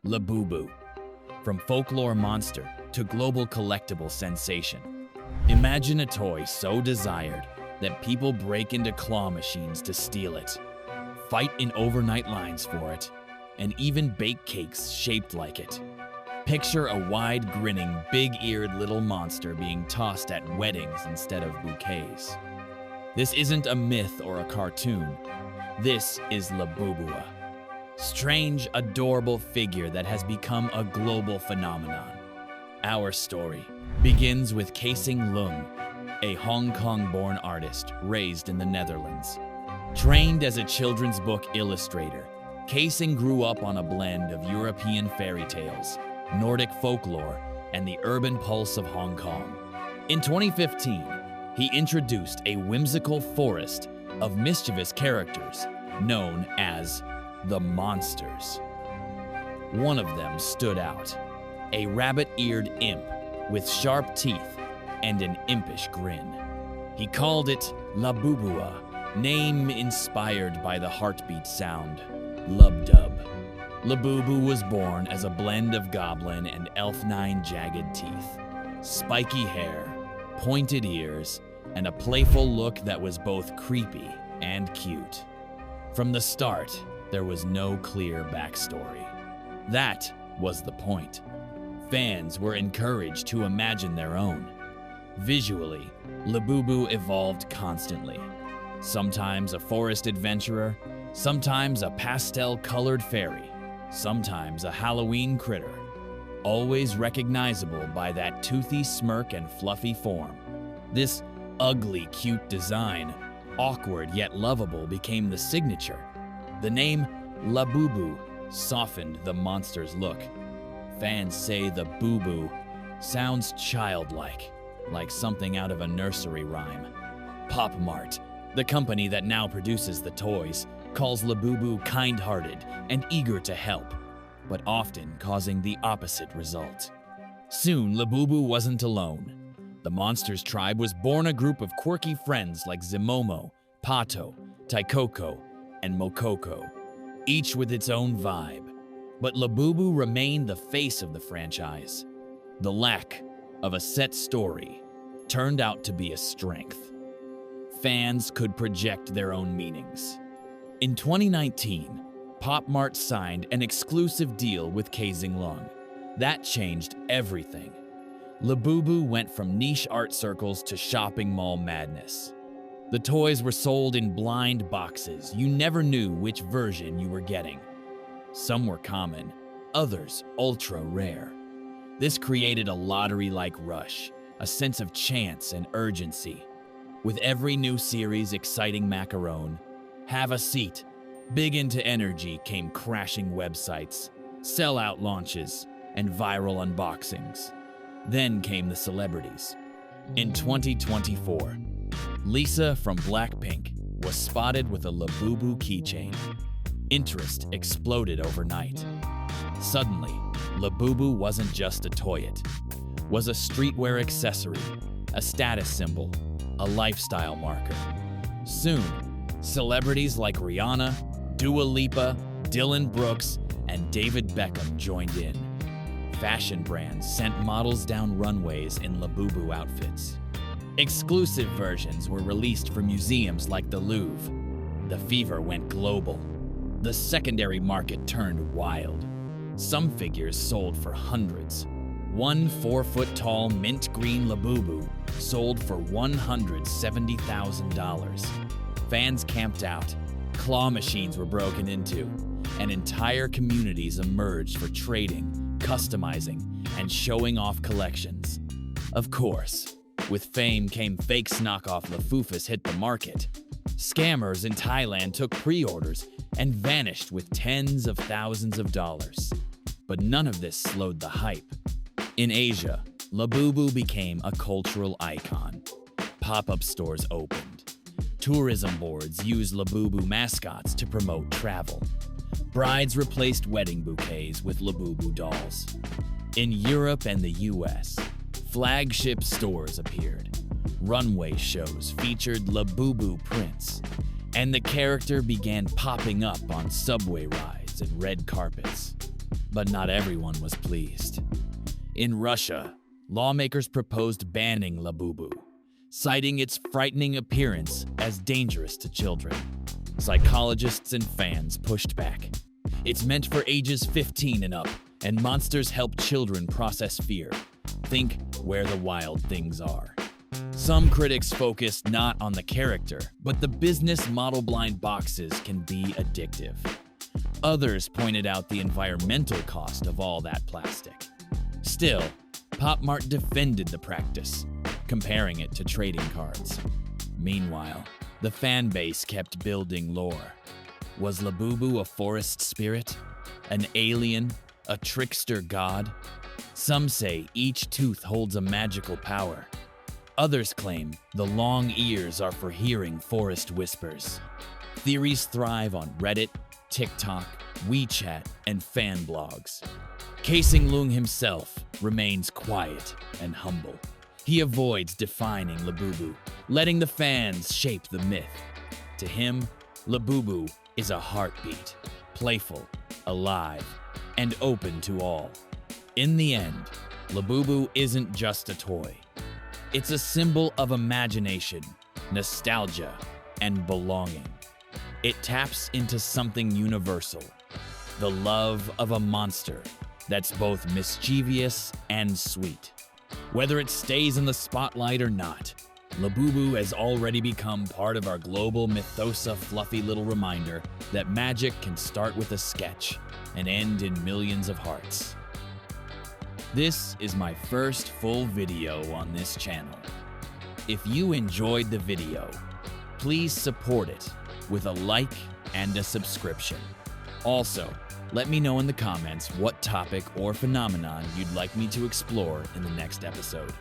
Labubu. From folklore monster to global collectible sensation. Imagine a toy so desired that people break into claw machines to steal it, fight in overnight lines for it, and even bake cakes shaped like it. Picture a wide, grinning, big-eared little monster being tossed at weddings instead of bouquets. This isn't a myth or a cartoon. This is Labubu. Strange, adorable figure that has become a global phenomenon. Our story begins with Kasing, a Hong Kong-born artist raised in the Netherlands. Trained as a children's book illustrator, Kasing grew up on a blend of European fairy tales, Nordic folklore, and the urban pulse of Hong Kong. In 2015, he introduced a whimsical forest of mischievous characters known as the Monsters. One of them stood out, a rabbit-eared imp with sharp teeth and an impish grin. He called it Labubu, name inspired by the heartbeat sound, lub-dub. Labubu was born as a blend of goblin and elf-nine jagged teeth, spiky hair, pointed ears, and a playful look that was both creepy and cute. From the start, there was no clear backstory. That was the point. Fans were encouraged to imagine their own. Visually, Labubu evolved constantly. Sometimes a forest adventurer, sometimes a pastel-colored fairy, sometimes a Halloween critter, always recognizable by that toothy smirk and fluffy form. This ugly, cute design, awkward yet lovable, became the signature. The name Labubu softened the monster's look. Fans say the boo-boo sounds childlike, like something out of a nursery rhyme. Mart, the company that now produces the toys, calls Labubu kind-hearted and eager to help, but often causing the opposite result. Soon, Labubu wasn't alone. The Monsters tribe was born a group of quirky friends like Zimomo, Pato, Taikoko, and Mokoko, each with its own vibe. But Labubu remained the face of the franchise. The lack of a set story turned out to be a strength. Fans could project their own meanings. In 2019, Mart signed an exclusive deal with Kasing. That changed everything. Labubu went from niche art circles to shopping mall madness. The toys were sold in blind boxes. You never knew which version you were getting. Some were common, others ultra rare. This created a lottery-like rush, a sense of chance and urgency. With every new series exciting macaron, have a seat, big into energy came crashing websites, sellout launches, and viral unboxings. Then came the celebrities. In 2024, Lisa from Blackpink was spotted with a Labubu keychain. Interest exploded overnight. Suddenly, Labubu wasn't just a toy, it was a streetwear accessory, a status symbol, a lifestyle marker. Soon, celebrities like Rihanna, Dua Lipa, Dylan Brooks, and David Beckham joined in. Fashion brands sent models down runways in Labubu outfits. Exclusive versions were released for museums like the Louvre. The fever went global. The secondary market turned wild. Some figures sold for hundreds. One 4-foot-tall mint green Labubu sold for $170,000. Fans camped out. Claw machines were broken into, and entire communities emerged for trading, customizing, and showing off collections. Of course, with fame came fakes. Knockoff Lafufas hit the market. Scammers in Thailand took pre-orders and vanished with tens of thousands of dollars. But none of this slowed the hype. In Asia, Labubu became a cultural icon. Pop-up stores opened. Tourism boards used Labubu mascots to promote travel. Brides replaced wedding bouquets with Labubu dolls. In Europe and the US, flagship stores appeared. Runway shows featured Labubu prints, and the character began popping up on subway rides and red carpets. But not everyone was pleased. In Russia, lawmakers proposed banning Labubu, citing its frightening appearance as dangerous to children. Psychologists and fans pushed back. It's meant for ages 15 and up, and monsters help children process fear. Think where the wild things are. Some critics focused not on the character, but the business model. Blind boxes can be addictive. Others pointed out the environmental cost of all that plastic. Still, Mart defended the practice, comparing it to trading cards. Meanwhile, the fan base kept building lore. Was Labubu a forest spirit? An alien? A trickster god? Some say each tooth holds a magical power. Others claim the long ears are for hearing forest whispers. Theories thrive on Reddit, TikTok, WeChat, and fan blogs. Kasing himself remains quiet and humble. He avoids defining Labubu, letting the fans shape the myth. To him, Labubu is a heartbeat, playful, alive, and open to all. In the end, Labubu isn't just a toy. It's a symbol of imagination, nostalgia, and belonging. It taps into something universal, the love of a monster that's both mischievous and sweet. Whether it stays in the spotlight or not, Labubu has already become part of our global mythos, a fluffy little reminder that magic can start with a sketch and end in millions of hearts. This is my first full video on this channel. If you enjoyed the video, please support it with a like and a subscription. Also, let me know in the comments what topic or phenomenon you'd like me to explore in the next episode.